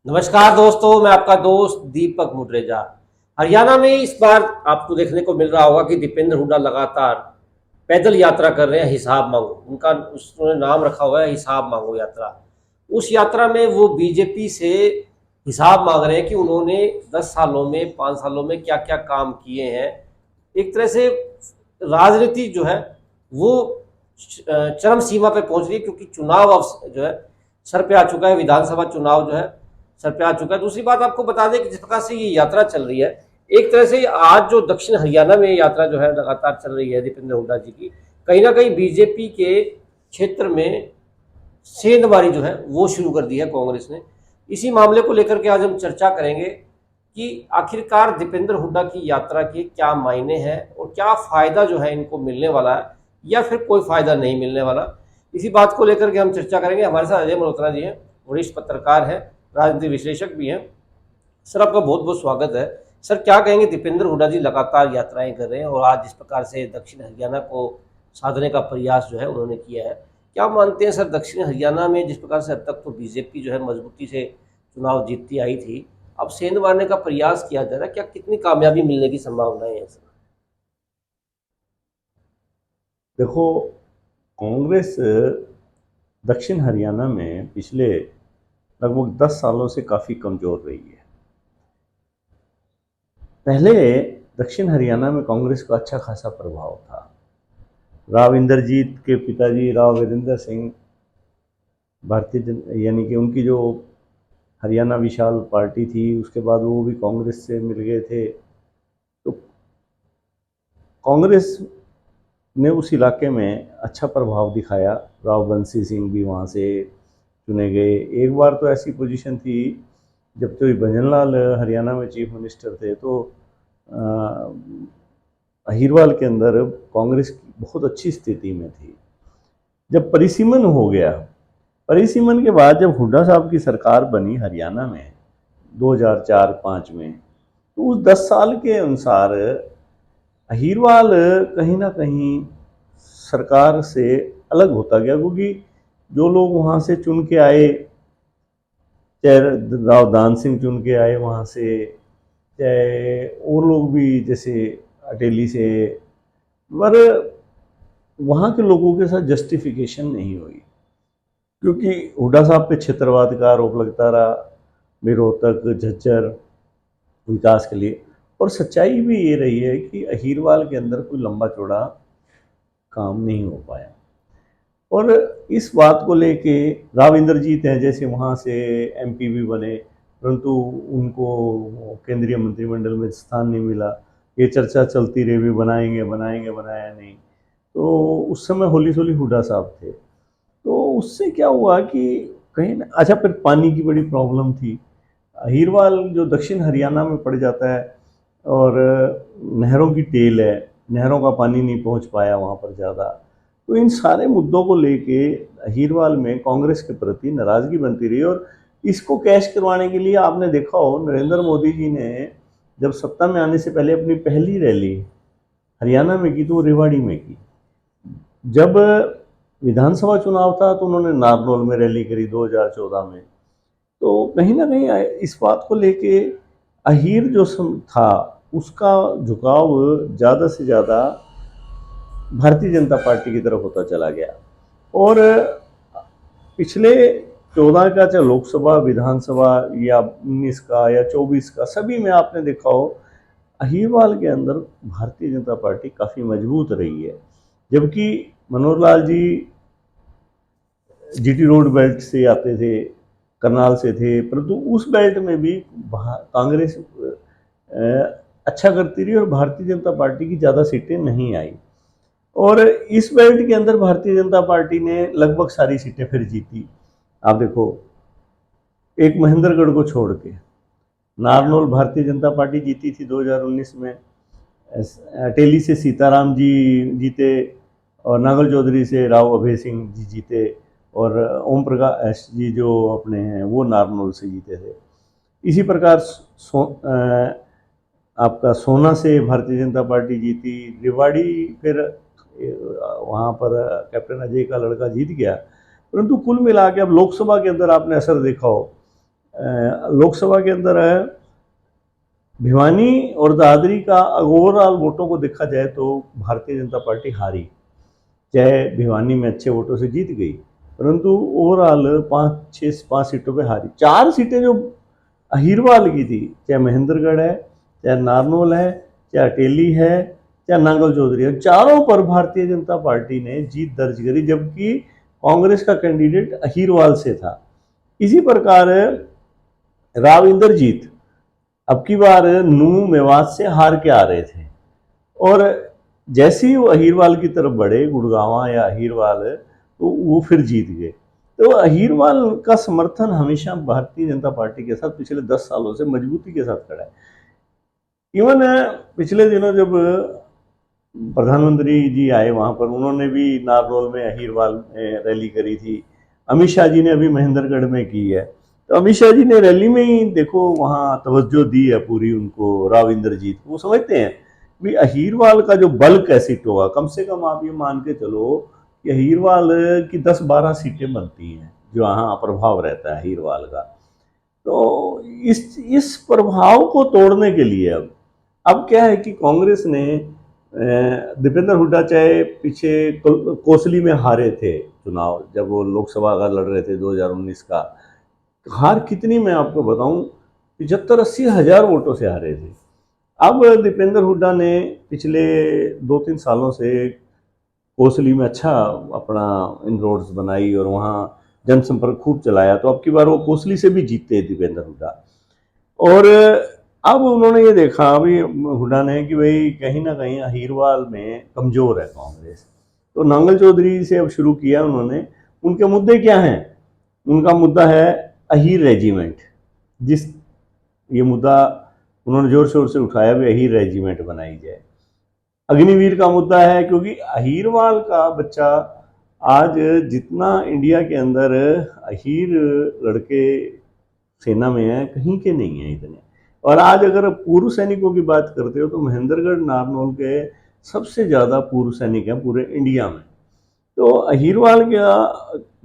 नमस्कार दोस्तों, मैं आपका दोस्त दीपक मुटरेजा। हरियाणा में इस बार आपको देखने को मिल रहा होगा कि दीपेंद्र हुड्डा लगातार पैदल यात्रा कर रहे हैं। हिसाब मांगो, उनका उन्होंने नाम रखा हुआ है हिसाब मांगो यात्रा। उस यात्रा में वो बीजेपी से हिसाब मांग रहे हैं कि उन्होंने 10 सालों में 5 सालों में क्या क्या काम किए हैं। एक तरह से राजनीति जो है वो चरम सीमा पे पहुंच रही है, क्योंकि चुनाव अब जो है सर पे आ चुका है। विधानसभा चुनाव जो है सर पे आ चुका है। दूसरी बात आपको बता दें कि जिस प्रकार से ये यात्रा चल रही है, एक तरह से आज जो दक्षिण हरियाणा में यात्रा जो है लगातार चल रही है दीपेंद्र हुड्डा जी की, कहीं ना कहीं बीजेपी के क्षेत्र में सेंधमारी जो है वो शुरू कर दी है कांग्रेस ने। इसी मामले को लेकर के आज हम चर्चा करेंगे कि आखिरकार दीपेंद्र हुड्डा की यात्रा के क्या मायने हैं और क्या फायदा जो है इनको मिलने वाला है या फिर कोई फायदा नहीं मिलने वाला। इसी बात को लेकर के हम चर्चा करेंगे। हमारे साथ अजय मल्होत्रा जी हैं, वरिष्ठ पत्रकार हैं, राजनीतिक विश्लेषक भी हैं। सर, आपका बहुत बहुत स्वागत है। सर, क्या कहेंगे, दीपेंद्र हुड्डा जी लगातार यात्राएं कर रहे हैं और आज जिस प्रकार से दक्षिण हरियाणा को साधने का प्रयास जो है उन्होंने किया है, क्या मानते हैं सर, दक्षिण हरियाणा में जिस प्रकार से अब तक तो बीजेपी जो है मजबूती से चुनाव जीतती आई थी, अब सेंध मारने का प्रयास किया जा रहा है, क्या कितनी कामयाबी मिलने की संभावनाएं हैं सर? देखो, कांग्रेस दक्षिण हरियाणा में पिछले लगभग 10 सालों से काफ़ी कमज़ोर रही है। पहले दक्षिण हरियाणा में कांग्रेस का अच्छा खासा प्रभाव था। राव इंद्रजीत के पिताजी राव वीरेंद्र सिंह यानी कि उनकी जो हरियाणा विशाल पार्टी थी, उसके बाद वो भी कांग्रेस से मिल गए थे। तो कांग्रेस ने उस इलाके में अच्छा प्रभाव दिखाया। राव बंसी सिंह भी वहाँ से चुने गए। एक बार तो ऐसी पोजीशन थी, जब तो भजनलाल हरियाणा में चीफ मिनिस्टर थे, तो अहिरवाल के अंदर कांग्रेस की बहुत अच्छी स्थिति में थी। जब परिसीमन हो गया, परिसीमन के बाद जब हुड्डा साहब की सरकार बनी हरियाणा में 2004-05 में, तो उस 10 साल के अनुसार अहिरवाल कहीं ना कहीं सरकार से अलग होता गया, क्योंकि जो लोग वहाँ से चुन के आए, चाहे राव दान सिंह चुन के आए वहाँ से, चाहे और लोग भी जैसे अटेली से, पर वहाँ के लोगों के साथ जस्टिफिकेशन नहीं हुई, क्योंकि हुड्डा साहब पे क्षेत्रवाद का आरोप लगता रहा, रोहतक झज्जर विकास के लिए। और सच्चाई भी ये रही है कि अहिरवाल के अंदर कोई लंबा चौड़ा काम नहीं हो पाया। और इस बात को लेके राव इंद्रजीत हैं, जैसे वहाँ से एमपी भी बने, परंतु उनको केंद्रीय मंत्रिमंडल में स्थान नहीं मिला। ये चर्चा चलती रही भी बनाएंगे बनाएंगे, बनाया नहीं। तो उस समय होली सोली हुड्डा साहब थे। तो उससे क्या हुआ कि कहीं ना, अच्छा, फिर पानी की बड़ी प्रॉब्लम थी। अहिरवाल जो दक्षिण हरियाणा में पड़ जाता है, और नहरों की टेल है, नहरों का पानी नहीं पहुंच पाया वहाँ पर ज़्यादा। तो इन सारे मुद्दों को लेके अहिरवाल में कांग्रेस के प्रति नाराज़गी बनती रही। और इसको कैश करवाने के लिए आपने देखा हो, नरेंद्र मोदी जी ने जब सत्ता में आने से पहले अपनी पहली रैली हरियाणा में की, तो वो रेवाड़ी में की। जब विधानसभा चुनाव था तो उन्होंने नारनौल में रैली करी 2014 में। तो कहीं ना कहीं इस बात को लेके अहीर जो था, उसका झुकाव ज़्यादा से ज़्यादा भारतीय जनता पार्टी की तरफ होता चला गया। और पिछले 14 का, चाहे लोकसभा विधानसभा या 19 का या 24 का, सभी में आपने देखा हो अहिरवाल के अंदर भारतीय जनता पार्टी काफ़ी मजबूत रही है। जबकि Manohar Lal G GT road belt से आते थे, करनाल से थे, परंतु उस बेल्ट में भी कांग्रेस अच्छा करती रही और भारतीय जनता पार्टी की ज़्यादा सीटें नहीं आई। और इस बेल्ट के अंदर भारतीय जनता पार्टी ने लगभग सारी सीटें फिर जीती। आप देखो, एक महेंद्रगढ़ को छोड़ के नारनौल भारतीय जनता पार्टी जीती थी 2019 में। अटेली से सीताराम जी जीते, और नागल चौधरी से राव अभय सिंह जी जीते, और ओम प्रकाश जी जो अपने हैं वो नारनौल से जीते थे। इसी प्रकार आपका सोना से भारतीय जनता पार्टी जीती। रेवाड़ी फिर वहाँ पर कैप्टन अजय का लड़का जीत गया। परंतु कुल मिला के अब लोकसभा के अंदर आपने असर देखा हो लोकसभा के अंदर भिवानी और दादरी का ओवरऑल वोटों को देखा जाए तो भारतीय जनता पार्टी हारी, चाहे भिवानी में अच्छे वोटों से जीत गई, परंतु ओवरऑल 5 सीटों पे हारी। 4 सीटें जो अहीरवाल की थी, चाहे महेंद्रगढ़ है, चाहे नारनौल है, चाहे अटेली है, चाहे नांगल चौधरी है, चारों पर भारतीय जनता पार्टी ने जीत दर्ज करी, जबकि कांग्रेस का कैंडिडेट अहीरवाल से था। इसी प्रकार राव इंद्रजीत अब की बार नूह मेवात से हार के आ रहे थे, और जैसे ही वो अहीरवाल की तरफ बढ़े, गुड़गांवा या अहीरवाल, तो वो फिर जीत गए। तो अहीरवाल का समर्थन हमेशा भारतीय जनता पार्टी के साथ पिछले 10 सालों से मजबूती के साथ खड़ा है। इवन पिछले दिनों जब प्रधानमंत्री जी आए वहां पर, उन्होंने भी नारनौल में अहीरवाल में रैली करी थी। अमित शाह जी ने अभी महेंद्रगढ़ में की है। तो अमित शाह जी ने रैली में ही देखो वहां तवज्जो दी है पूरी उनको, राव इंद्रजीत। वो समझते हैं भी अहीरवाल का जो बल कैसे होगा, कम से कम आप ये मान के चलो कि अहीरवाल की 10-12 सीटें बनती हैं जो यहाँ प्रभाव रहता है अहीरवाल का। तो इस प्रभाव को तोड़ने के लिए अब क्या है कि कांग्रेस ने दीपेंद्र हुड्डा चाहे पीछे कोसली में हारे थे चुनाव, जब वो लोकसभा का लड़ रहे थे 2019 का, हार कितनी मैं आपको बताऊं, 75-80 हजार वोटों से हारे थे। अब दीपेंद्र हुड्डा ने पिछले 2-3 सालों से कोसली में अच्छा अपना इनरोड्स बनाई और वहाँ जनसंपर्क खूब चलाया, तो अब की बार वो कोसली से भी जीतते हैं दीपेंद्र हुड्डा। और अब उन्होंने ये देखा अभी हुड्डा ने कि भाई कहीं ना कहीं अहीरवाल में कमजोर है कांग्रेस, तो नांगल चौधरी से अब शुरू किया उन्होंने। उनके मुद्दे क्या हैं? उनका मुद्दा है अहीर रेजिमेंट, जिस ये मुद्दा उन्होंने जोर शोर से उठाया भी, अहीर रेजिमेंट बनाई जाए। अग्निवीर का मुद्दा है, क्योंकि अहीरवाल का बच्चा आज जितना इंडिया के अंदर अहीर लड़के सेना में है, कहीं के नहीं है इतने। और आज अगर पूर्व सैनिकों की बात करते हो तो महेंद्रगढ़ नारनौल के सबसे ज़्यादा पूर्व सैनिक हैं पूरे इंडिया में। तो अहीरवाल का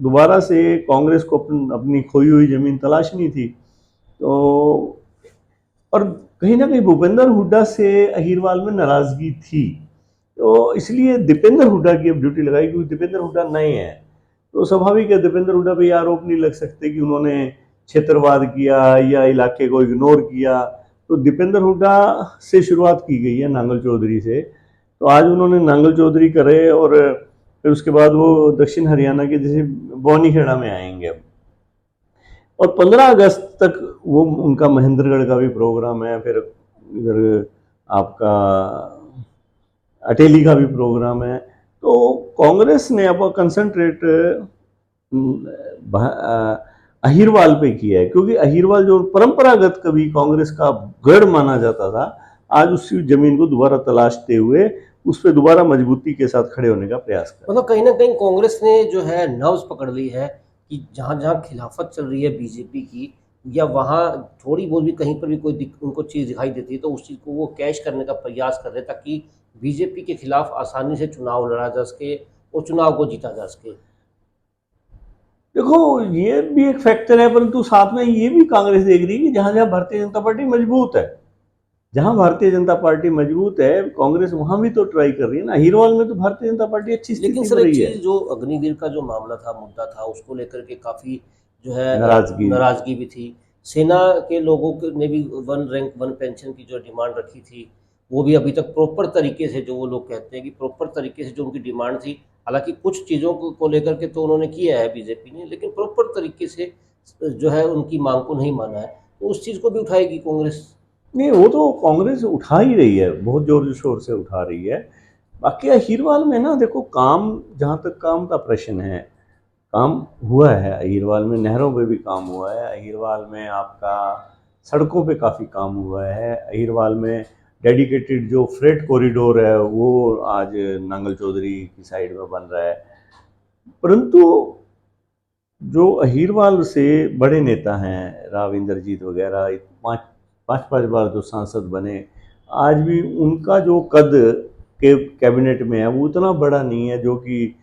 दोबारा से कांग्रेस को अपनी खोई हुई जमीन तलाशनी थी। तो और कहीं ना कहीं भूपेंद्र हुड्डा से अहीरवाल में नाराजगी थी, तो इसलिए दीपेंद्र हुड्डा की अब ड्यूटी लगाई, क्योंकि दीपेंद्र हुड्डा नए हैं। तो स्वाभाविक है दीपेंद्र हुड्डा पे आरोप नहीं लग सकते कि उन्होंने क्षेत्रवाद किया या इलाके को इग्नोर किया। तो दीपेंद्र हुड्डा से शुरुआत की गई है नांगल चौधरी से। तो आज उन्होंने नांगल चौधरी करे और फिर उसके बाद वो दक्षिण हरियाणा के जैसे बौनीखेड़ा में आएंगे अब। और 15 अगस्त तक वो उनका महेंद्रगढ़ का भी प्रोग्राम है, फिर इधर आपका अटेली का भी प्रोग्राम है। तो कांग्रेस ने अब कंसंट्रेट अहीरवाल पे किया है, क्योंकि अहीरवाल जो परंपरागत कभी कांग्रेस का गढ़ माना जाता था, आज उसी जमीन को दोबारा तलाशते हुए उस पर दोबारा मजबूती के साथ खड़े होने का प्रयास कर। मतलब कहीं ना कहीं कांग्रेस ने जो है नर्व्स पकड़ ली है कि जहाँ जहाँ खिलाफत चल रही है बीजेपी की, या वहाँ थोड़ी बहुत भी कहीं पर भी कोई उनको चीज़ दिखाई देती है तो उस चीज़ को वो कैश करने का प्रयास कर रहे हैं, ताकि बीजेपी के खिलाफ आसानी से चुनाव लड़ा जा सके और चुनाव को जीता जा सके। देखो ये भी एक फैक्टर है, परंतु साथ में ये भी कांग्रेस देख रही है कि जहां जहां भारतीय जनता पार्टी मजबूत है, जहां भारतीय जनता पार्टी मजबूत है, कांग्रेस वहां भी तो ट्राई कर रही है ना। हीरवाल में तो भारतीय जनता पार्टी अच्छी लेकिन स्थिति सर में एक रही है। चीज़, जो अग्निवीर का जो मामला था, मुद्दा था, उसको लेकर के काफ़ी जो है नाराजगी। नाराजगी भी थी। सेना के लोगों ने भी 1 रैंक 1 पेंशन की जो डिमांड रखी थी, वो भी अभी तक प्रॉपर तरीके से, जो वो लोग कहते हैं कि प्रॉपर तरीके से जो उनकी डिमांड थी, हालांकि कुछ चीज़ों को लेकर के तो उन्होंने किया है बीजेपी ने, लेकिन प्रॉपर तरीके से जो है उनकी मांग को नहीं माना है। तो उस चीज़ को भी उठाएगी कांग्रेस? नहीं, वो तो कांग्रेस उठा ही रही है, बहुत जोर शोर से उठा रही है। बाकी अहीरवाल में ना देखो, काम जहाँ तक काम का प्रश्न है, काम हुआ है अहीरवाल में, नहरों पे भी काम हुआ है अहीरवाल में, आपका सड़कों पे काफ़ी काम हुआ है अहीरवाल में। डेडिकेटेड जो फ्रेट कॉरिडोर है वो आज नांगल चौधरी की साइड में बन रहा है। परंतु जो अहीरवाल से बड़े नेता हैं, राव इंद्रजीत वगैरह, पाँच बार जो सांसद बने, आज भी उनका जो कद के कैबिनेट में है वो उतना बड़ा नहीं है जो कि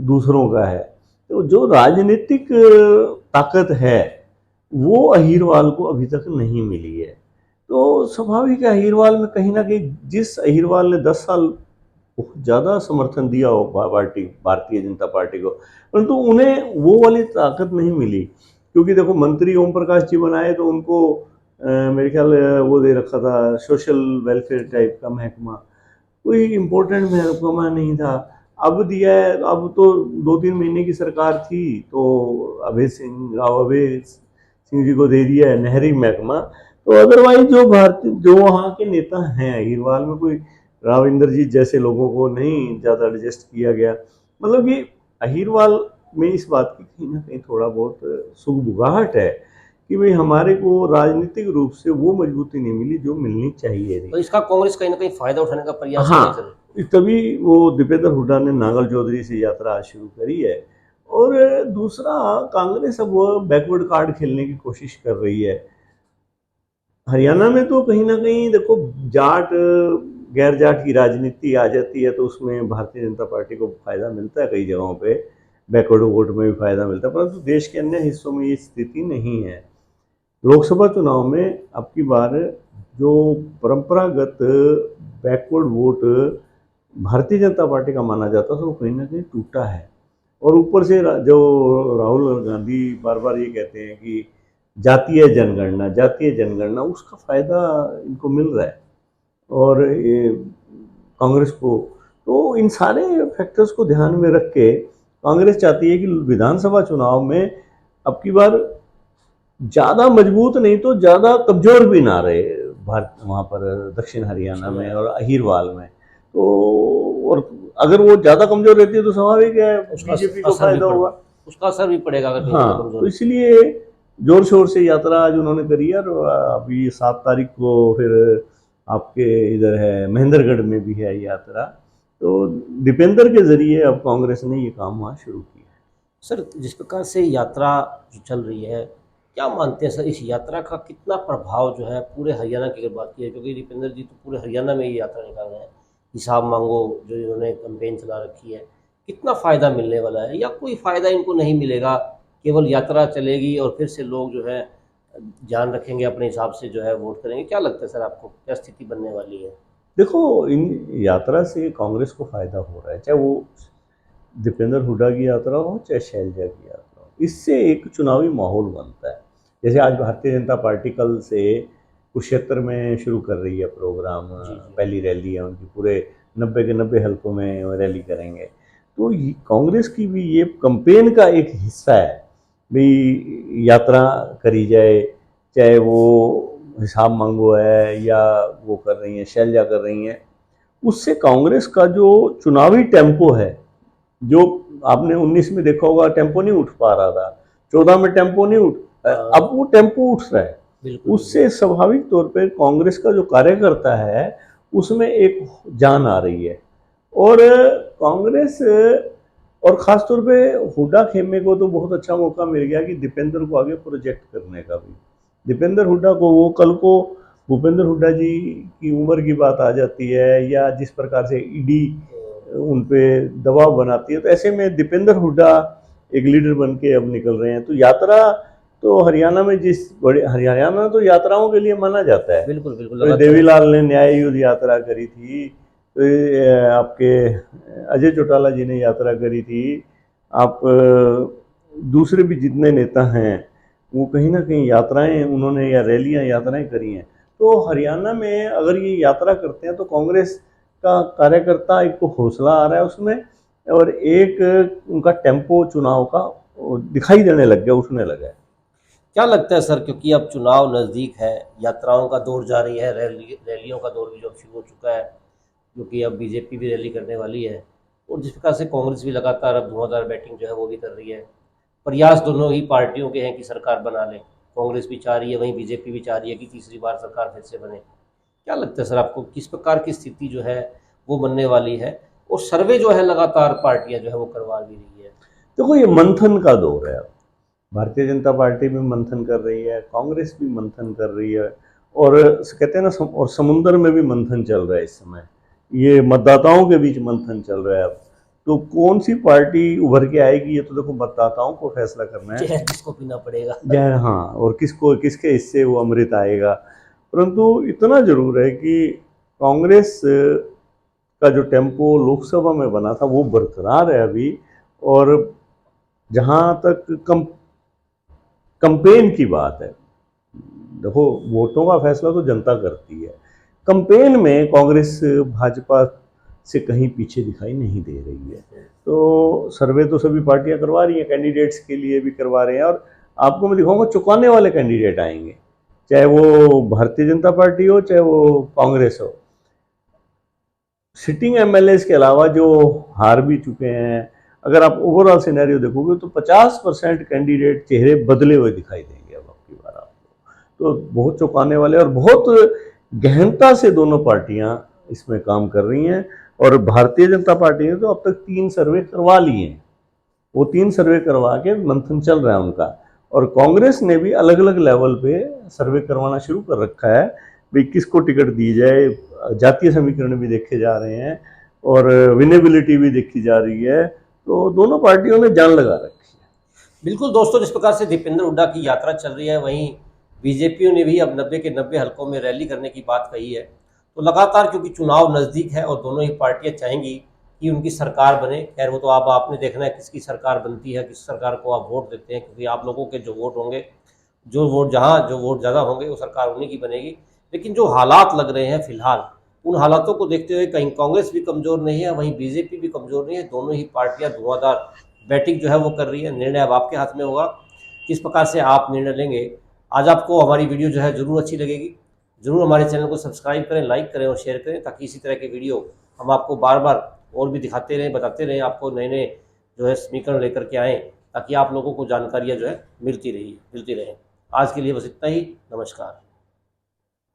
दूसरों का है। तो जो राजनीतिक ताकत है वो अहीरवाल को अभी तक नहीं मिली है। तो स्वाभाविक है, अहीरवाल में कहीं ना कहीं, जिस अहीरवाल ने 10 साल बहुत ज़्यादा समर्थन दिया हो पार्टी, भारतीय जनता पार्टी को, परंतु उन्हें वो वाली ताकत नहीं मिली। क्योंकि देखो, मंत्री ओम प्रकाश जी बनाए तो उनको मेरे ख्याल वो दे रखा था सोशल वेलफेयर टाइप का महकमा, कोई इम्पोर्टेंट महकमा नहीं था। अब दिया है, अब तो 2-3 महीने की सरकार थी तो अभय सिंह जी को दे दिया है नहरी महकमा। तो अदरवाइज जो भारतीय, जो वहाँ के नेता हैं अहीरवाल में, कोई राव इंद्रजीत जैसे लोगों को नहीं ज़्यादा एडजस्ट किया गया। मतलब कि अहीरवाल में इस बात की कहीं ना कहीं थोड़ा बहुत सुगबुगाहट है कि भाई हमारे को राजनीतिक रूप से वो मजबूती नहीं मिली जो मिलनी चाहिए थी। तो इसका कांग्रेस कहीं ना कहीं फायदा उठाने का प्रयास कर रही है सर। हाँ, तभी वो दीपेंद्र हुड्डा ने नांगल चौधरी से यात्रा शुरू करी है। और दूसरा, कांग्रेस अब वो बैकवर्ड कार्ड खेलने की कोशिश कर रही है। हरियाणा में तो कहीं ना कहीं देखो, जाट गैर जाट की राजनीति आ जाती है तो उसमें भारतीय जनता पार्टी को फायदा मिलता है, कई जगहों पे बैकवर्ड वोट में भी फायदा मिलता है, परंतु देश के अन्य हिस्सों में ये स्थिति नहीं है। लोकसभा चुनाव में अब की बार जो परंपरागत backward vote Bharatiya Janata party का माना जाता था वो कहीं ना कहीं टूटा है। और ऊपर से जो राहुल गांधी बार बार ये कहते हैं कि जातीय जनगणना, उसका फायदा इनको मिल रहा है और ये कांग्रेस को। तो इन सारे फैक्टर्स को ध्यान में रख के कांग्रेस चाहती है कि विधानसभा चुनाव में अब की बार ज़्यादा मजबूत नहीं तो ज़्यादा कमज़ोर भी ना रहे भारत, वहाँ पर दक्षिण हरियाणा में और अहीरवाल में। तो और अगर वो ज़्यादा कमज़ोर रहती है तो स्वाभाविक है बीजेपी को फायदा होगा, उसका असर भी पड़ेगा अगर कहीं हाँ। कमजोर। तो इसलिए जोर शोर से यात्रा आज उन्होंने करी है। और अभी 7 तारीख को फिर आपके इधर है महेंद्रगढ़ में भी है यात्रा। तो दीपेंद्र के जरिए अब कांग्रेस ने ये काम वहाँ शुरू किया है। सर, जिस प्रकार से यात्रा जो चल रही है, क्या मानते हैं सर, इस यात्रा का कितना प्रभाव जो है पूरे हरियाणा की अगर बात की है, क्योंकि दीपेंद्र जी तो पूरे हरियाणा में ये यात्रा निकाल रहे हैं, हिसाब मांगो जो इन्होंने कैंपेन चला रखी है, कितना फ़ायदा मिलने वाला है या कोई फ़ायदा इनको नहीं मिलेगा, केवल यात्रा चलेगी और फिर से लोग जो है ध्यान रखेंगे अपने हिसाब से जो है वोट करेंगे? क्या लगता है सर आपको, क्या स्थिति बनने वाली है? देखो, इन यात्रा से कांग्रेस को फायदा हो रहा है, चाहे वो दीपेंद्र हुड्डा की यात्रा हो चाहे शैलजा की यात्रा हो। इससे एक चुनावी माहौल बनता है। जैसे आज भारतीय जनता पार्टी कल से कुरुक्षेत्र में शुरू कर रही है प्रोग्राम, पहली रैली है उनकी, पूरे 90 के 90 हल्कों में रैली करेंगे। तो कांग्रेस की भी ये कैंपेन का एक हिस्सा है भाई, यात्रा करी जाए, चाहे वो हिसाब मांगो है या वो कर रही हैं, शैलजा कर रही हैं। उससे कांग्रेस का जो चुनावी टेम्पो है, जो आपने 19 में देखा होगा टेम्पो नहीं उठ पा रहा था, 14 में टेम्पो नहीं उठ, अब वो टेम्पो उठ रहा है। उससे स्वाभाविक तौर पे कांग्रेस का जो कार्यकर्ता है उसमें एक जान आ रही है। और कांग्रेस, और ख़ास तौर पे हुड्डा खेमे को तो बहुत अच्छा मौका मिल गया कि दीपेंद्र को आगे प्रोजेक्ट करने का भी। दीपेंद्र हुड्डा को, वो कल को भूपेंद्र हुड्डा जी की उम्र की बात आ जाती है या जिस प्रकार से ईडी उन पे दबाव बनाती है, तो ऐसे में दीपेंद्र हुड्डा एक लीडर बन के अब निकल रहे हैं। तो यात्रा तो हरियाणा में, जिस बड़े हरियाणा तो यात्राओं के लिए माना जाता है। बिल्कुल बिल्कुल। तो देवीलाल ने न्याय युद्ध यात्रा करी थी, तो आपके अजय चौटाला जी ने यात्रा करी थी, आप दूसरे भी जितने नेता हैं वो कहीं ना कहीं यात्राएं उन्होंने या रैलियां यात्राएं करी हैं। तो हरियाणा में अगर ये यात्रा करते हैं तो कांग्रेस का कार्यकर्ता एक तो हौसला आ रहा है उसमें, और एक उनका टेम्पो चुनाव का दिखाई देने लग गया, उठने लगा है। क्या लगता है सर, क्योंकि अब चुनाव नज़दीक है, यात्राओं का दौर जारी है, रैलियों का दौर भी जो शुरू हो चुका है, क्योंकि अब बीजेपी भी रैली करने वाली है, और जिस प्रकार से कांग्रेस भी लगातार अब धुआंधार बैटिंग जो है वो भी कर रही है, प्रयास दोनों ही पार्टियों के हैं कि सरकार बना ले, कांग्रेस भी चाह रही है, वहीं बीजेपी भी चाह रही है कि तीसरी बार सरकार फिर से बने। क्या लगता है सर आपको, किस प्रकार की स्थिति जो है वो बनने वाली है? और सर्वे जो है लगातार पार्टियां जो है वो करवा भी रही है। देखो, ये मंथन का दौर है। भारतीय जनता पार्टी भी मंथन कर रही है, कांग्रेस भी मंथन कर रही है, और कहते हैं ना, और समुंदर में भी मंथन चल रहा है इस समय। ये मतदाताओं के बीच मंथन चल रहा है अब। तो कौन सी पार्टी उभर के आएगी ये तो देखो मतदाताओं को फैसला करना है। जहर किसको पीना पड़ेगा। जहर, हाँ, और किसको किसके हिस्से वो अमृत आएगा। परंतु इतना जरूर है कि कांग्रेस का जो टेम्पो लोकसभा में बना था वो बरकरार है अभी। और जहाँ तक कंपेन की बात है, देखो वोटों का फैसला तो जनता करती है। कंपेन में कांग्रेस भाजपा से कहीं पीछे दिखाई नहीं दे रही है। तो सर्वे तो सभी पार्टियां करवा रही हैं, कैंडिडेट्स के लिए भी करवा रहे हैं। और आपको मैं दिखाऊंगा चुकाने वाले कैंडिडेट आएंगे, चाहे वो भारतीय जनता पार्टी हो चाहे वो कांग्रेस हो। सिटिंग एमएलए के अलावा जो हार भी चुके हैं, अगर आप ओवरऑल सिनेरियो देखोगे तो 50% कैंडिडेट चेहरे बदले हुए दिखाई देंगे अब आपकी बार आपको। तो बहुत चौंकाने वाले और बहुत गहनता से दोनों पार्टियां इसमें काम कर रही हैं। और भारतीय जनता पार्टी ने तो अब तक 3 सर्वे करवा लिए हैं, वो 3 सर्वे करवा के मंथन चल रहा है उनका। और कांग्रेस ने भी अलग अलग लेवल पे सर्वे करवाना शुरू कर रखा है, भाई किसको टिकट दी जाए। जातीय समीकरण भी देखे जा रहे हैं और विनेबिलिटी भी देखी जा रही है। तो दोनों पार्टियों ने जान लगा रखी है। बिल्कुल दोस्तों, जिस प्रकार से दीपेंद्र हुड्डा की यात्रा चल रही है, वहीं बीजेपी ने भी अब 90 के 90 हलकों में रैली करने की बात कही है। तो लगातार, क्योंकि चुनाव नज़दीक है और दोनों ही पार्टियां चाहेंगी कि उनकी सरकार बने। खैर वो तो अब आपने देखना है किसकी सरकार बनती है, किस सरकार को आप वोट देते हैं, क्योंकि आप लोगों के जो वोट होंगे, जो वोट ज़्यादा होंगे वो सरकार उन्हीं की बनेगी। लेकिन जो हालात लग रहे हैं फिलहाल, उन हालातों को देखते हुए कहीं कांग्रेस भी कमज़ोर नहीं है, वहीं बीजेपी भी कमज़ोर नहीं है। दोनों ही पार्टियां धुआंधार बैटिंग जो है वो कर रही है। निर्णय अब आपके हाथ में होगा, किस प्रकार से आप निर्णय लेंगे। आज आपको हमारी वीडियो जो है ज़रूर अच्छी लगेगी। ज़रूर हमारे चैनल को सब्सक्राइब करें, लाइक करें और शेयर करें, ताकि इसी तरह के वीडियो हम आपको बार बार और भी दिखाते रहें, बताते रहें, आपको नए नए जो है समीकरण लेकर के आएँ, ताकि आप लोगों को जानकारियाँ जो है मिलती रहें। आज के लिए बस इतना ही। नमस्कार।